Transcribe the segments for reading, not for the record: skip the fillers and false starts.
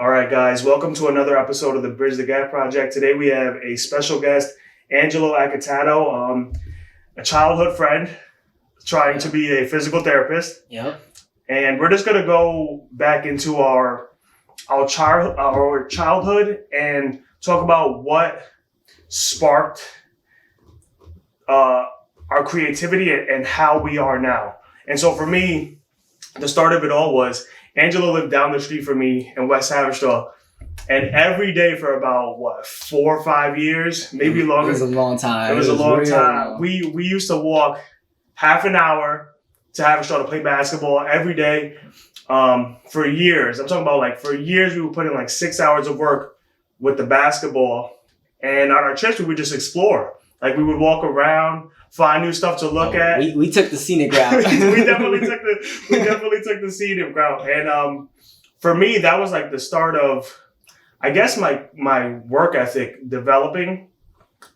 All right, guys, welcome to another episode of the Bridge the Gap Project. Today we have a special guest, Angelo Acattato, a childhood friend trying to be a physical therapist. Yep. And we're just going to go back into our childhood and talk about what sparked our creativity and how we are now. And so for me, the start of it all was Angelo lived down the street from me in West Haverstraw. And every day for about, 4 or 5 years, maybe longer. It was a long time. It was a long really time. long. We used to walk half an hour to Haverstraw to play basketball every day for years. I'm talking about for years we would put in 6 hours of work with the basketball. And on our trips we would just explore. We would walk around, find new stuff to look at. We took the scenic route. we definitely took the scenic route. And for me, that was the start of, I guess, my work ethic developing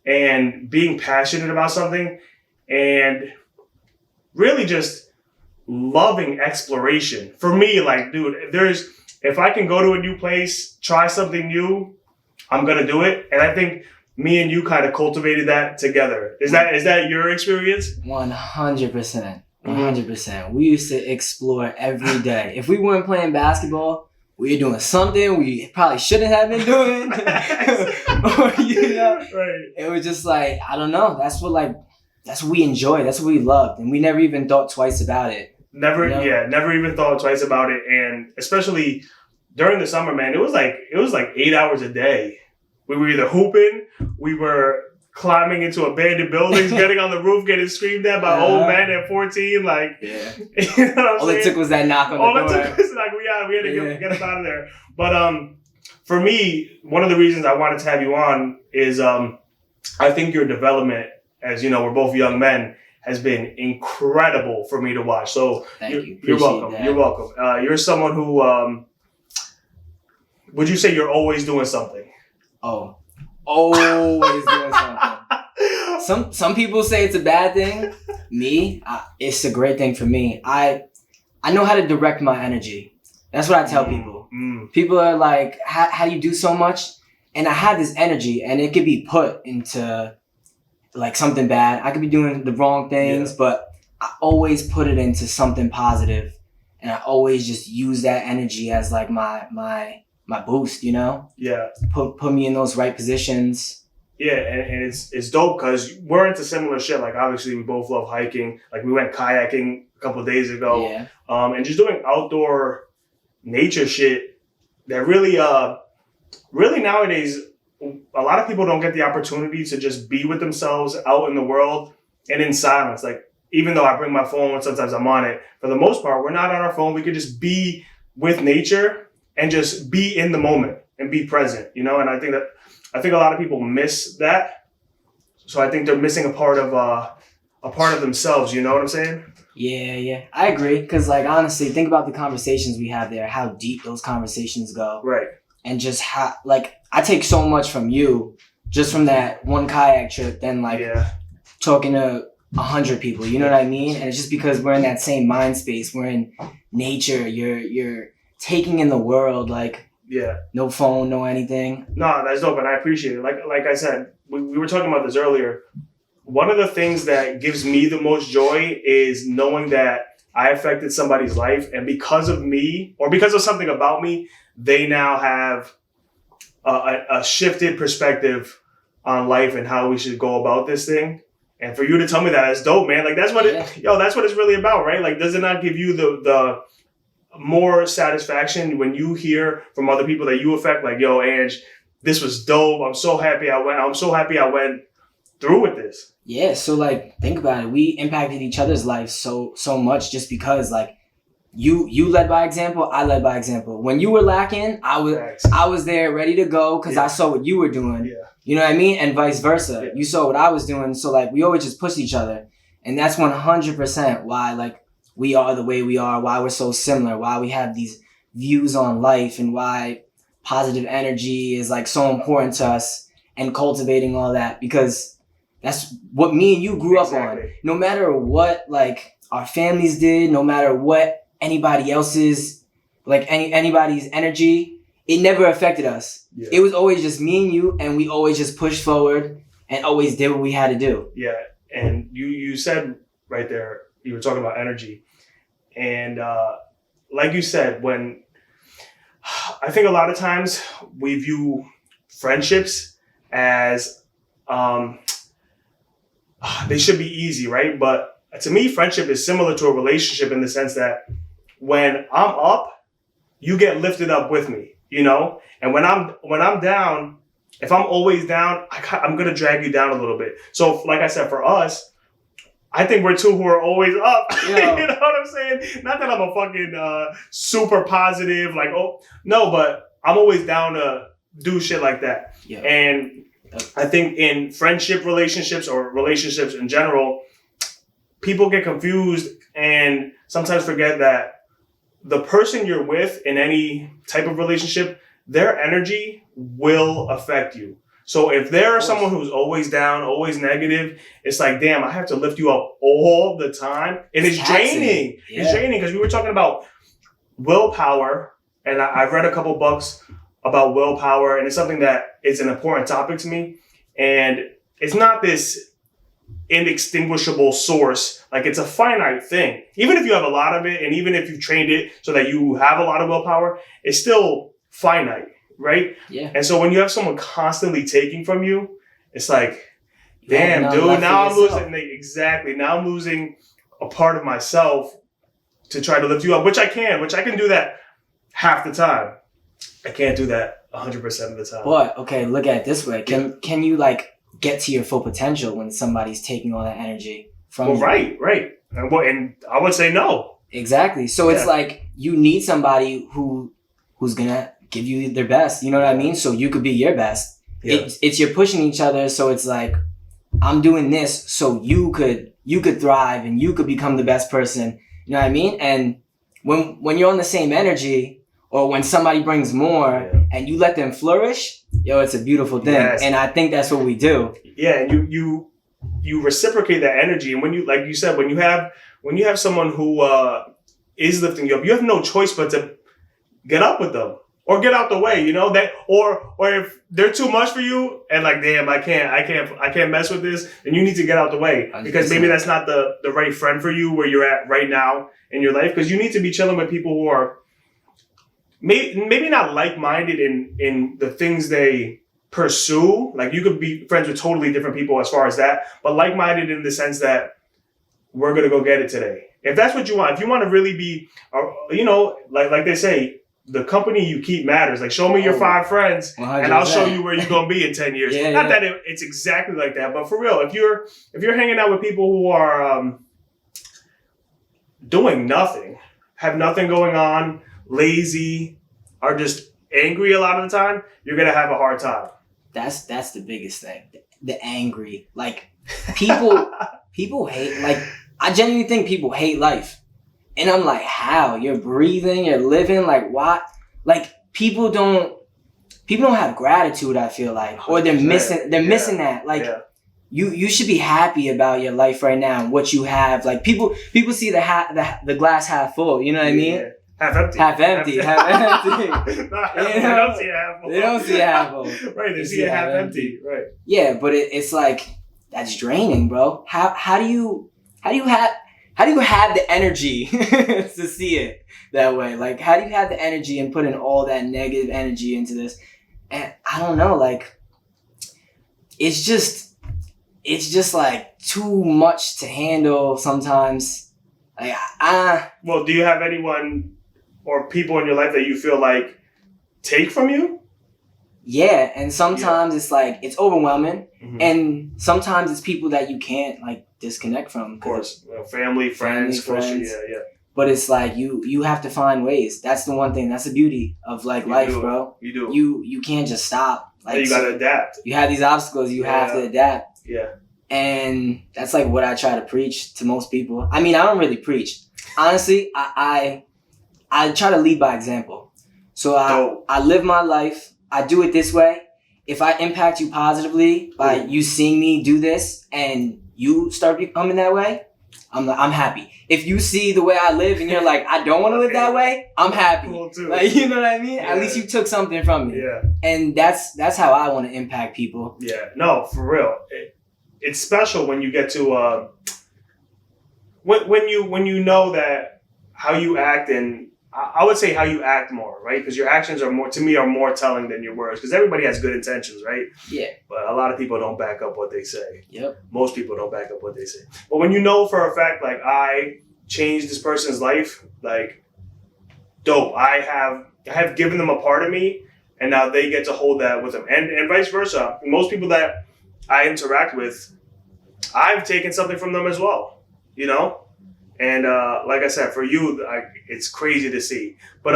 and being passionate about something and really just loving exploration. For me, if I can go to a new place, try something new, I'm going to do it. And I think me and you kind of cultivated that together. Is that your experience? 100%. 100%. We used to explore every day. If we weren't playing basketball, we were doing something we probably shouldn't have been doing. Or, right. It was just I don't know. That's what we enjoy. That's what we loved. And we never even thought twice about it. Never even thought twice about it. And especially during the summer, man, it was 8 hours a day. We were either hooping, we were climbing into abandoned buildings, getting on the roof, getting screamed at by old men at 14. You know what I'm All saying? it took was that knock on the door. All it took was we had to get us out of there. But for me, one of the reasons I wanted to have you on is I think your development, as you know, we're both young men, has been incredible for me to watch. So Thank you. You're welcome. That. You're welcome. You're someone who, would you say you're always doing something? Oh, always doing something. Some people say it's a bad thing. Me, it's a great thing for me. I know how to direct my energy. That's what I tell people. People are like, how do you do so much? And I have this energy, and it could be put into something bad. I could be doing the wrong things, but I always put it into something positive, and I always just use that energy as my boost, you know? Yeah. Put me in those right positions. Yeah, and it's dope because we're into similar shit. Obviously, we both love hiking. We went kayaking a couple of days ago. Yeah. And just doing outdoor nature shit that really nowadays, a lot of people don't get the opportunity to just be with themselves out in the world and in silence. Even though I bring my phone, sometimes I'm on it. For the most part, we're not on our phone. We could just be with nature and just be in the moment and be present, you know? And I think a lot of people miss that. So I think they're missing a part of themselves, you know what I'm saying? Yeah. I agree. Because honestly, think about the conversations we have there, how deep those conversations go. Right. And just how, I take so much from you just from that one kayak trip than talking to 100 people, you know what I mean? And it's just because we're in that same mind space. We're in nature. You're taking in the world, no phone, no anything. No, that's dope, and I appreciate it. Like I said, we were talking about this earlier. One of the things that gives me the most joy is knowing that I affected somebody's life, and because of me, or because of something about me, they now have a shifted perspective on life and how we should go about this thing. And for you to tell me that's dope, man. That's what that's what it's really about, right? Does it not give you the more satisfaction when you hear from other people that you affect, yo, Ange, this was dope. I'm so happy I went through with this. Yeah, so think about it. We impacted each other's lives so much just because you led by example, I led by example. When you were lacking, I was there ready to go because I saw what you were doing. Yeah. You know what I mean? And vice versa. Yeah. You saw what I was doing, so we always just pushed each other. And that's 100% why we are the way we are, why we're so similar, why we have these views on life, and why positive energy is so important to us, and cultivating all that, because that's what me and you grew up on. No matter what our families did, no matter what anybody else's anybody's energy, it never affected us. Yeah. It was always just me and you, and we always just pushed forward and always did what we had to do. Yeah, and you said right there, you were talking about energy, and like you said, when I think a lot of times we view friendships as they should be easy, right? But to me, friendship is similar to a relationship in the sense that when I'm up, you get lifted up with me, you know? And when I'm down, if I'm always down, I'm going to drag you down a little bit. So like I said, for us, I think we're two who are always up. Yeah. You know what I'm saying? Not that I'm a fucking super positive, like, oh, no, but I'm always down to do shit like that. Yeah. And I think in friendship relationships or relationships in general, people get confused and sometimes forget that the person you're with in any type of relationship, their energy will affect you. So if they're someone who's always down, always negative, it's like, damn, I have to lift you up all the time. And it's draining. Yeah. It's draining because we were talking about willpower, and I've read a couple books about willpower, and it's something that is an important topic to me. And it's not this inextinguishable source. Like, it's a finite thing. Even if you have a lot of it, and even if you've trained it so that you have a lot of willpower, it's still finite, right? Yeah. And so when you have someone constantly taking from you, it's like, damn, Yeah, dude, now I'm yourself. losing. Exactly. Now I'm losing a part of myself to try to lift you up, which I can do that half the time. I can't do that 100% of the time. But okay, look at it this way. Can you like get to your full potential when somebody's taking all that energy from you? Right. And I would say no. Exactly. So it's like you need somebody who's gonna give you their best. You know what I mean? So you could be your best. Yeah. It's you're pushing each other. So it's like I'm doing this so you could thrive and you could become the best person. You know what I mean? And when you're on the same energy, or when somebody brings more and you let them flourish, yo, it's a beautiful thing. Yes. And I think that's what we do. Yeah, and you reciprocate that energy. And when you, like you said, when you have someone who is lifting you up, you have no choice but to get up with them or get out the way, you know, that, or if they're too much for you and like, damn, I can't mess with this, then you need to get out the way because maybe that's not the right friend for you where you're at right now in your life. Because you need to be chilling with people who are maybe not like-minded in the things they pursue. Like, you could be friends with totally different people as far as that, but like-minded in the sense that we're going to go get it today. If that's what you want, if you want to really be, you know, like they say, the company you keep matters. Like, show me your 5 friends 100%. and I'll show you where you're going to be in 10 years. Not that it's exactly like that, but for real, if you're hanging out with people who are doing nothing, have nothing going on, lazy, are just angry a lot of the time, you're going to have a hard time. That's the biggest thing. The angry. Like, people hate, like, I genuinely think people hate life. And I'm like, how? You're breathing, you're living, like, what? Like, people don't have gratitude, I feel like. Or they're missing missing that. Like, you should be happy about your life right now and what you have. Like, people see the glass half full, you know what I mean? Yeah. Half empty. Half empty. They don't see it half full. They don't see it half full. Right, they see it half empty. Right. Yeah, but it's like, that's draining, bro. How do you have the energy to see it that way? Like, how do you have the energy and put in all that negative energy into this? And I don't know, like, it's just like too much to handle sometimes. Like, well, do you have anyone or people in your life that you feel like take from you? Yeah, and sometimes it's like, it's overwhelming. Mm-hmm. And sometimes it's people that you can't, like, disconnect from. Of course. Family, friends. Yeah. But it's like, you have to find ways. That's the one thing. That's the beauty of, like, life, bro. You do. You can't just stop. Like, you gotta adapt. You have these obstacles. You have to adapt. Yeah. And that's, like, what I try to preach to most people. I mean, I don't really preach. Honestly, I try to lead by example. So I live my life. I do it this way. If I impact you positively by you seeing me do this and you start becoming that way, I'm happy. If you see the way I live and you're like, I don't want to live that way, I'm happy. Cool too. Like, you know what I mean? Yeah. At least you took something from me. Yeah. And that's how I want to impact people. Yeah. No, for real. It's special when you get to when you know that how you act, and I would say how you act more, right? Because your actions are more telling than your words. Because everybody has good intentions, right? Yeah. But a lot of people don't back up what they say. Yep. Most people don't back up what they say. But when you know for a fact, like, I changed this person's life, like, dope. I have given them a part of me, and now they get to hold that with them, and vice versa. Most people that I interact with, I've taken something from them as well, you know? And like I said, for you, it's crazy to see. But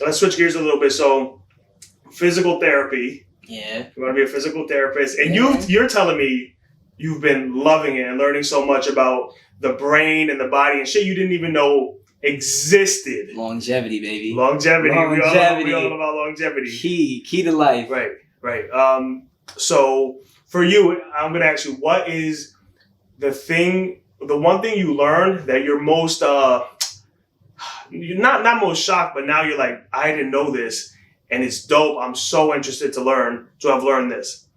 let's switch gears a little bit. So, physical therapy. Yeah. You want to be a physical therapist. And you're telling me you've been loving it and learning so much about the brain and the body and shit you didn't even know existed. Longevity, baby. Longevity. We all know about longevity. Key to life. Right. So, for you, I'm going to ask you, what is the one thing you learned that you're most, you're not most shocked, but now you're like, I didn't know this, and it's dope. I'm so interested to have learned this.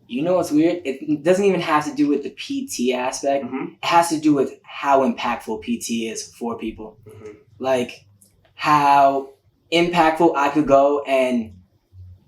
You know what's weird? It doesn't even have to do with the PT aspect. Mm-hmm. It has to do with how impactful PT is for people. Mm-hmm. Like, how impactful I could go and,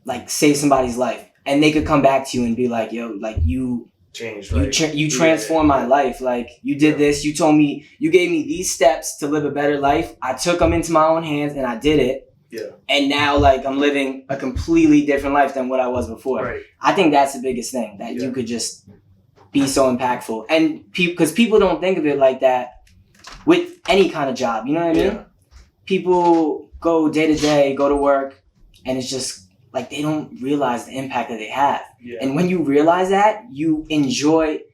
like, save somebody's life. And they could come back to you and be like, yo, like, you changed, right? You transformed my life. Like, you did this. You told me, you gave me these steps to live a better life. I took them into my own hands and I did it. Yeah. And now, like, I'm living a completely different life than what I was before. Right. I think that's the biggest thing, that you could just be so impactful. And because people don't think of it like that with any kind of job. You know what I mean? Yeah. People go day to day, go to work, and it's just like they don't realize the impact that they have. Yeah. And when you realize that, you enjoy it.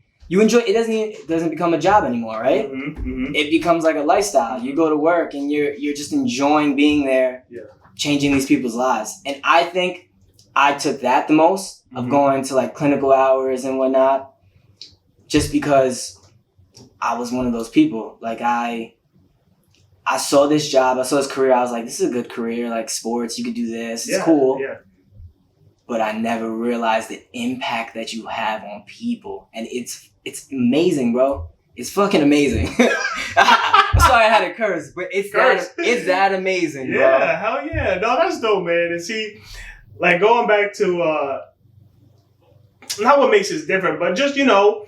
Doesn't become a job anymore, right? Mm-hmm, mm-hmm. It becomes like a lifestyle. You go to work and you're just enjoying being there, changing these people's lives. And I think I took that the most of going to, like, clinical hours and whatnot, just because I was one of those people. Like, I saw this job, I saw this career, I was like, this is a good career, like sports, you could do this, it's cool. Yeah. But I never realized the impact that you have on people. And it's amazing, bro. It's fucking amazing. Sorry I had to curse, but it's that amazing, bro. Yeah, hell yeah. No, that's dope, man. And see, like, going back to, not what makes it different, but just, you know,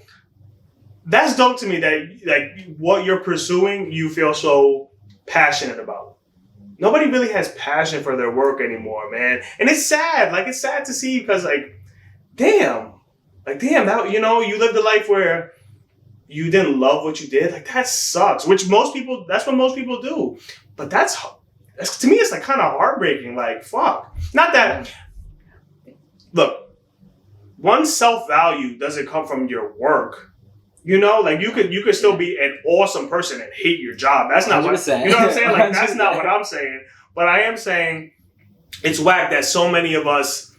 that's dope to me that, like, what you're pursuing, you feel so passionate about. Nobody really has passion for their work anymore, man. And it's sad. Like, it's sad to see because, like, damn, that, you know, you lived a life where you didn't love what you did. Like, that sucks, that's what most people do. But that's to me, it's, like, kind of heartbreaking. Like, fuck. Not that, look, one's self-value doesn't come from your work. You know, like, you could still be an awesome person and hate your job. That's not what, you know what I'm saying? Like, that's not what I'm saying. But I am saying it's whack that so many of us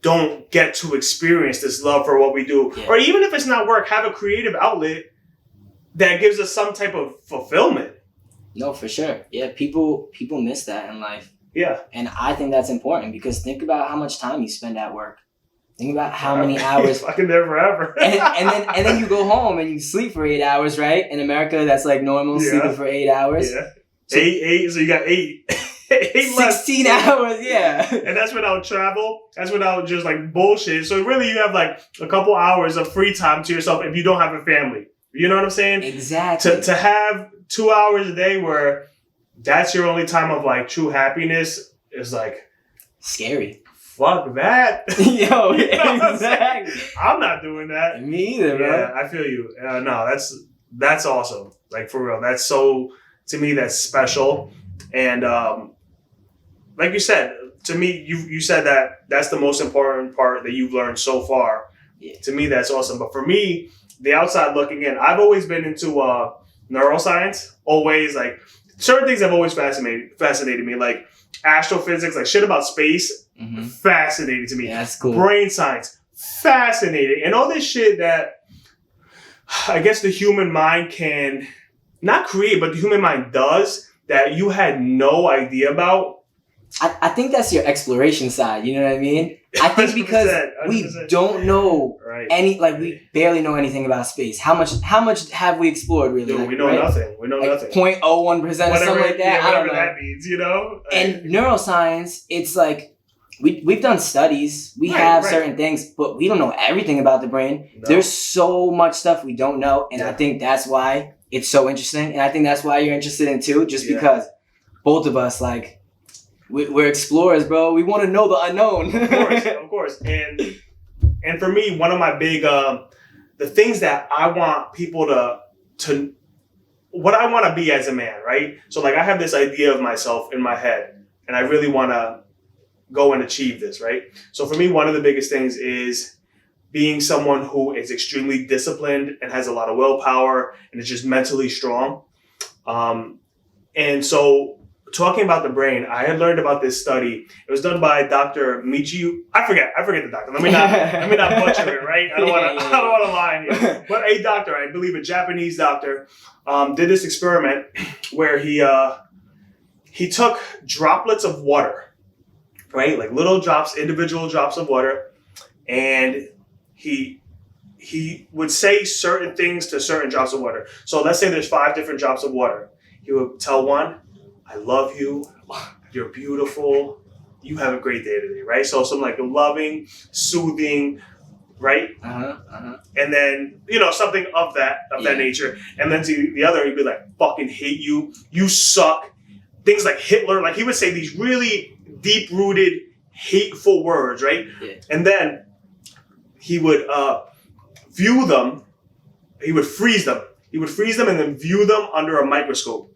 don't get to experience this love for what we do. Yeah. Or even if it's not work, have a creative outlet that gives us some type of fulfillment. No, for sure. Yeah, people miss that in life. Yeah. And I think that's important because think about how much time you spend at work. Think about how many hours. Fucking there forever. and then you go home and you sleep for 8 hours, right? In America, that's like normal, sleeping for 8 hours. Yeah. So, eight. So you got 8. 16 hours, yeah. And that's without travel. That's without just, like, bullshit. So really, you have, like, a couple hours of free time to yourself if you don't have a family. You know what I'm saying? Exactly. To have 2 hours a day where that's your only time of, like, true happiness is, like, scary. Fuck that. Yo, exactly. I'm not doing that. Me either, bro. Yeah, I feel you. No, that's awesome. Like, for real. That's so, to me, that's special. And like you said, to me, you said that's the most important part that you've learned so far. Yeah. To me, that's awesome. But for me, the outside looking in, I've always been into neuroscience. Always, like, certain things have always fascinated me. Like, astrophysics, like, shit about space. Mm-hmm. Fascinating to me. Yeah, that's cool. Brain science, fascinating. And all this shit that I guess the human mind can not create, but the human mind does that you had no idea about. I think that's your exploration side. You know what I mean? I think because 100%. we don't know Right. we barely know anything about space. How much have we explored really? Dude, Like, we know right? nothing. We know Like nothing. 0.01% or something like that. Yeah, I don't whatever know. that means, you know? And neuroscience, it's like we've done studies. We Right, have right. certain things, but we don't know everything about the brain. No. There's so much stuff we don't know, and I Yeah. think that's why it's so interesting. And I think that's why you're interested in too, just Yeah. because both of us like we're explorers, bro. We want to know the unknown. Of course. And for me, one of my big the things that I want people to what I want to be as a man, right? So like I have this idea of myself in my head, and I really want to go and achieve this, right? So for me, one of the biggest things is being someone who is extremely disciplined and has a lot of willpower and is just mentally strong. And so talking about the brain, I had learned about this study. It was done by Dr. Michi. I forget the doctor. Let me not butcher it, right? I don't want to lie here. But a doctor, I believe a Japanese doctor, did this experiment where he took droplets of water, right? Like little drops, individual drops of water, and he would say certain things to certain drops of water. So let's say there's 5 different drops of water. He would tell one, I love you, you're beautiful, you have a great day today, right? So some like loving, soothing, right? And then, something of that nature. And then to the other, he'd be like, fucking hate you, you suck. Things like Hitler, like he would say these really deep-rooted, hateful words, right? Yeah. And then he would view them, he would freeze them. He would freeze them and then view them under a microscope.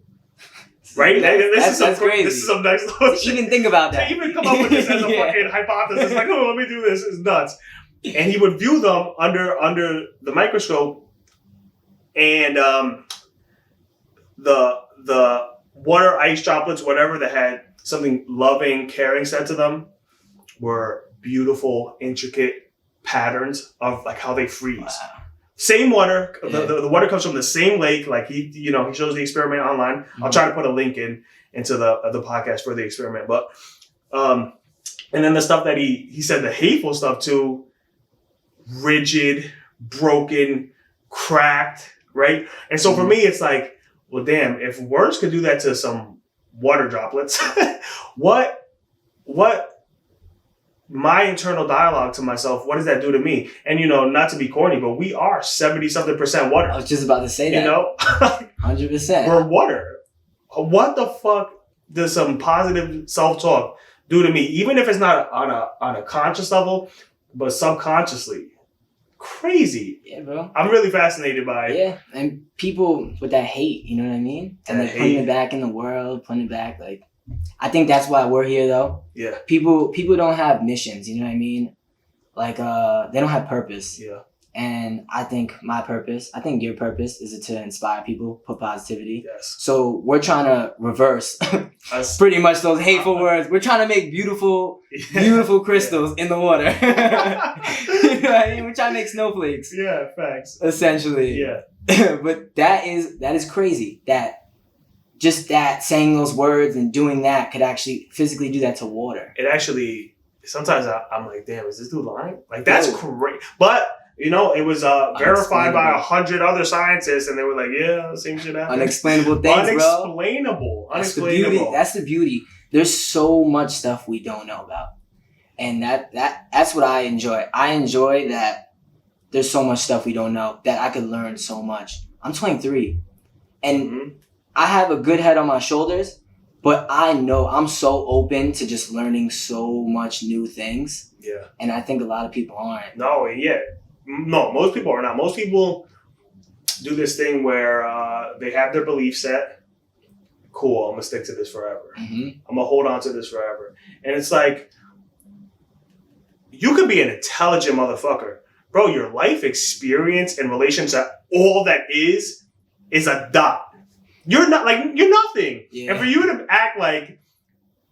Right? That's crazy. This is some next level shit. Even think about that. To even come up with this as a fucking hypothesis, like, oh, let me do this, is nuts. And he would view them under the microscope, and the water, ice droplets, whatever that had something loving, caring said to them, were beautiful, intricate patterns of like how they freeze. Wow. Same water. Yeah. The water comes from the same lake. Like he shows the experiment online. Mm-hmm. I'll try to put a link into the podcast for the experiment. But and then the stuff that he said, the hateful stuff too, rigid, broken, cracked, right? And so for me, it's like, well, damn, if words could do that to some water droplets, what my internal dialogue to myself, what does that do to me? And, not to be corny, but we are 70-something% water. I was just about to say that. 100%. We're water. What the fuck does some positive self-talk do to me? Even if it's not on a conscious level, but subconsciously. Crazy. Yeah, bro. I'm really fascinated by it. Yeah, and people with that hate, you know what I mean? And That like putting hate. it back in the world, putting it back, like, I think that's why we're here though. Yeah. People don't have missions, you know what I mean? Like, they don't have purpose. Yeah. And I think your purpose is to inspire people, put positivity. Yes. So we're trying to reverse Us. pretty much those hateful words. We're trying to make beautiful crystals in the water. You know what I mean? We're trying to make snowflakes. Yeah, facts. Essentially. Yeah. But that is crazy. That saying those words and doing that could actually physically do that to water. It actually, sometimes I'm like, damn, is this dude lying? Like, that's Whoa. great. But, it was verified by 100 other scientists, and they were like, yeah, same shit happened. Unexplainable things, bro. Unexplainable. That's the beauty. That's the beauty. There's so much stuff we don't know about. And that's what I enjoy. I enjoy that there's so much stuff we don't know that I could learn so much. I'm 23. And I have a good head on my shoulders, but I know I'm so open to just learning so much new things. Yeah. And I think a lot of people aren't. No, yeah. No, most people are not. Most people do this thing where they have their belief set. Cool, I'm going to stick to this forever. Mm-hmm. I'm going to hold on to this forever. And it's like, you could be an intelligent motherfucker. Bro, your life experience in relation to all that is a dot. You're nothing. Yeah. And for you to act like,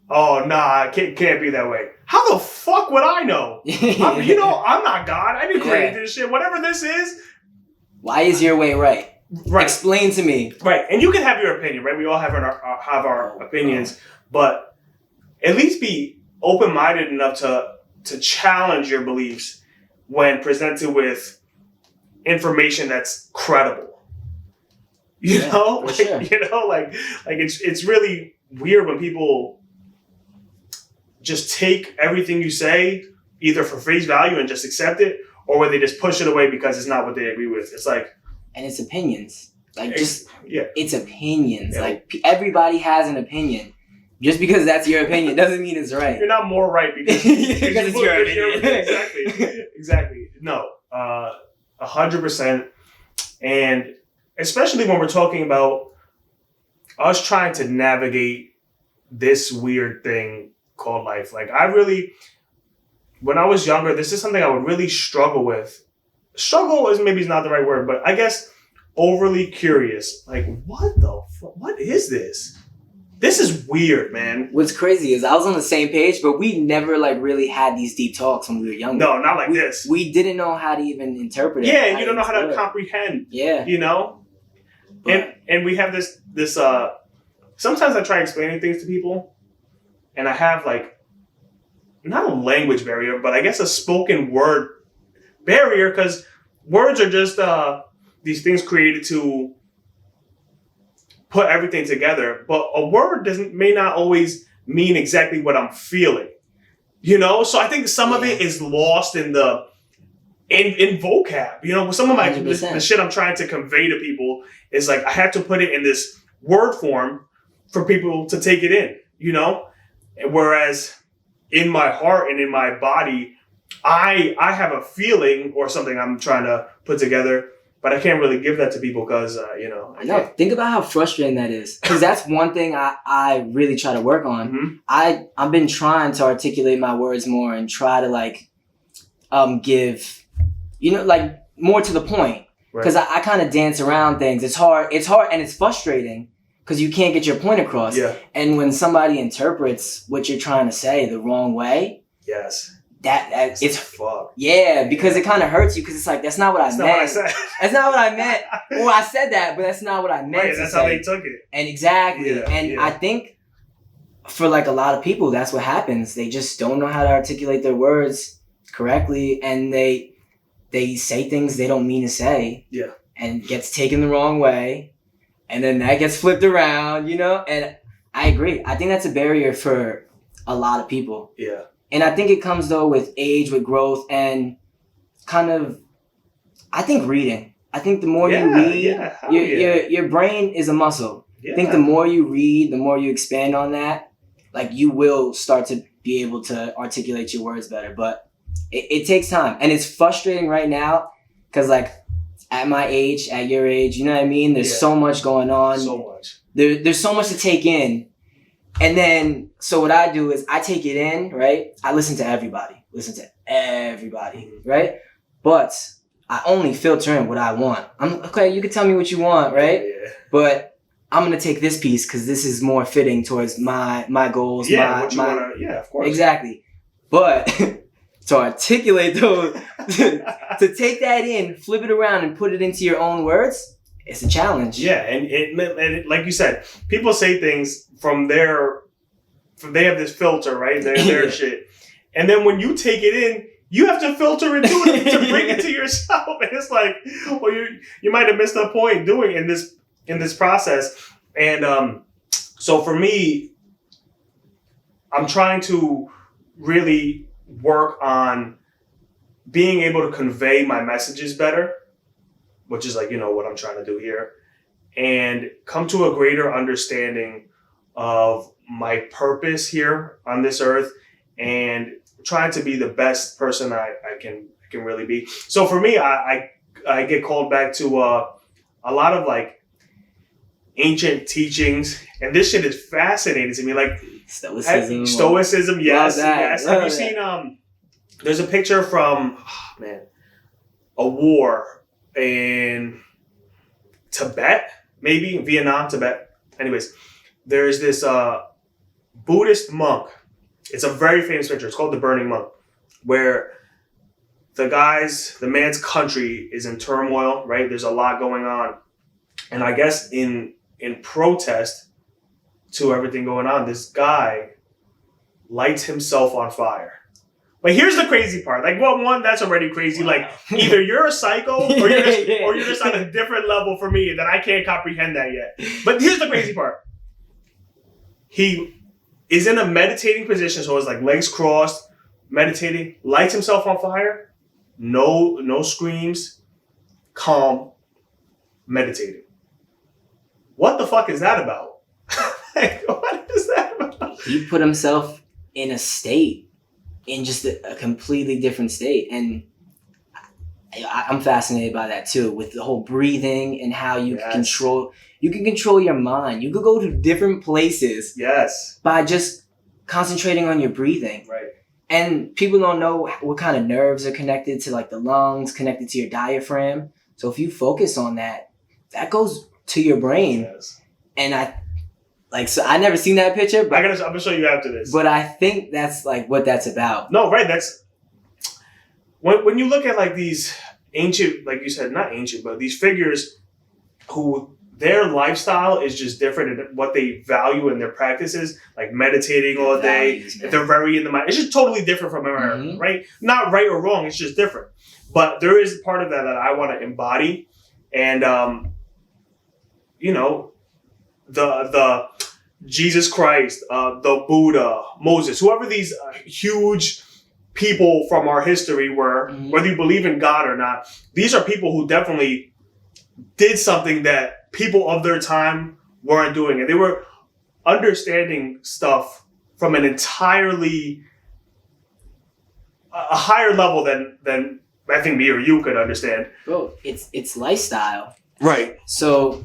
oh, nah, it can't be that way. How the fuck would I know? I'm not God. I didn't create this shit. Whatever this is, Why is your way right? Right. Explain to me. Right. And you can have your opinion, right? We all have our opinions, but at least be open-minded enough to challenge your beliefs when presented with information that's credible. You know, like, sure. you know, like it's really weird when people just take everything you say either for face value and just accept it, or where they just push it away because it's not what they agree with. It's like, and it's opinions. Like just yeah, it's opinions. Yeah. Like everybody has an opinion. Just because that's your opinion doesn't mean it's right. You're not more right because it's your opinion. Exactly. No, 100%. And especially when we're talking about us trying to navigate this weird thing called life. Like when I was younger, this is something I would really struggle with. Struggle is maybe not the right word, but I guess overly curious. Like, what is this? This is weird, man. What's crazy is I was on the same page, but we never like really had these deep talks when we were younger. No, not like this. We didn't know how to even interpret it. Yeah, and you don't know how to comprehend. Yeah. You know? And we have this sometimes I try explaining things to people, and I have like not a language barrier, but I guess a spoken word barrier, because words are just these things created to put everything together, but a word may not always mean exactly what I'm feeling, you know? So I think some of it is lost in vocab, you know? Some of the shit I'm trying to convey to people is like, I have to put it in this word form for people to take it in, you know? Whereas in my heart and in my body, I have a feeling or something I'm trying to put together, but I can't really give that to people because, you know. I know. Think about how frustrating that is. Because that's one thing I really try to work on. Mm-hmm. I've been trying to articulate my words more and try to like give, you know, like more to the point. Because I kind of dance around things. It's hard and it's frustrating because you can't get your point across. Yeah. And when somebody interprets what you're trying to say the wrong way. Yes. It's fuck. Yeah, because it kind of hurts you because it's like, that's not what I meant. Not what I said. That's not what I meant. Well, I said that, but that's not what I meant. Right, that's how they took it. And exactly. Yeah, and I think for like a lot of people, that's what happens. They just don't know how to articulate their words correctly, and they say things they don't mean to say. Yeah. And gets taken the wrong way, and then that gets flipped around, you know? And I agree. I think that's a barrier for a lot of people. Yeah. And I think it comes, though, with age, with growth, and kind of, I think reading. I think the more you read, your brain is a muscle. Yeah. I think the more you read, the more you expand on that, like you will start to be able to articulate your words better. But it takes time. And it's frustrating right now because, like, at my age, at your age, you know what I mean? There's so much going on. So much. There's so much to take in. And then, so what I do is I take it in, right? I listen to everybody, right? But I only filter in what I want. Okay, you can tell me what you want, right? Yeah. But I'm going to take this piece because this is more fitting towards my goals. Yeah, of course. Exactly. But to articulate those, to take that in, flip it around and put it into your own words, it's a challenge. Yeah, and like you said, people say things they have this filter, right? Their shit. And then when you take it in, you have to filter it to bring it to yourself. And it's like, well, you might have missed a point doing in this process. And so for me, I'm trying to really work on being able to convey my messages better, which is like, you know, what I'm trying to do here, and come to a greater understanding of my purpose here on this earth and trying to be the best person I can really be. So for me, I get called back to a lot of like ancient teachings, and this shit is fascinating to me. Like Stoicism, yes. Have you seen there's a picture from a war in Tibet, maybe Vietnam, Tibet. Anyways, there's this Buddhist monk. It's a very famous picture. It's called The Burning Monk, where the man's country is in turmoil, right? There's a lot going on. And I guess in protest to everything going on, this guy lights himself on fire. But here's the crazy part. Like, well, one, that's already crazy. Like, either you're a psycho or you're just on a different level for me that I can't comprehend that yet. But here's the crazy part. He is in a meditating position, so it's like legs crossed, meditating, lights himself on fire, no screams, calm, meditating. What the fuck is that about? Like, what is that about? He put himself in a state, in just a completely different state. And I'm fascinated by that too, with the whole breathing and how you can control your mind. You could go to different places by just concentrating on your breathing. Right. And people don't know what kind of nerves are connected to like the lungs, connected to your diaphragm. So if you focus on that, that goes to your brain. Yes. And I never seen that picture, but I'm gonna show you after this. But I think that's like what that's about. No, right. That's when you look at like these ancient, like you said, not ancient, but these figures who their lifestyle is just different and what they value in their practices, like meditating all day. They're very in the mind. It's just totally different from America, right? Not right or wrong. It's just different. But there is part of that I want to embody, and the Jesus Christ, the Buddha, Moses, whoever these huge people from our history were, whether you believe in God or not, these are people who definitely did something that people of their time weren't doing. And they were understanding stuff from an entirely a higher level than I think me or you could understand. Bro, it's lifestyle. Right. So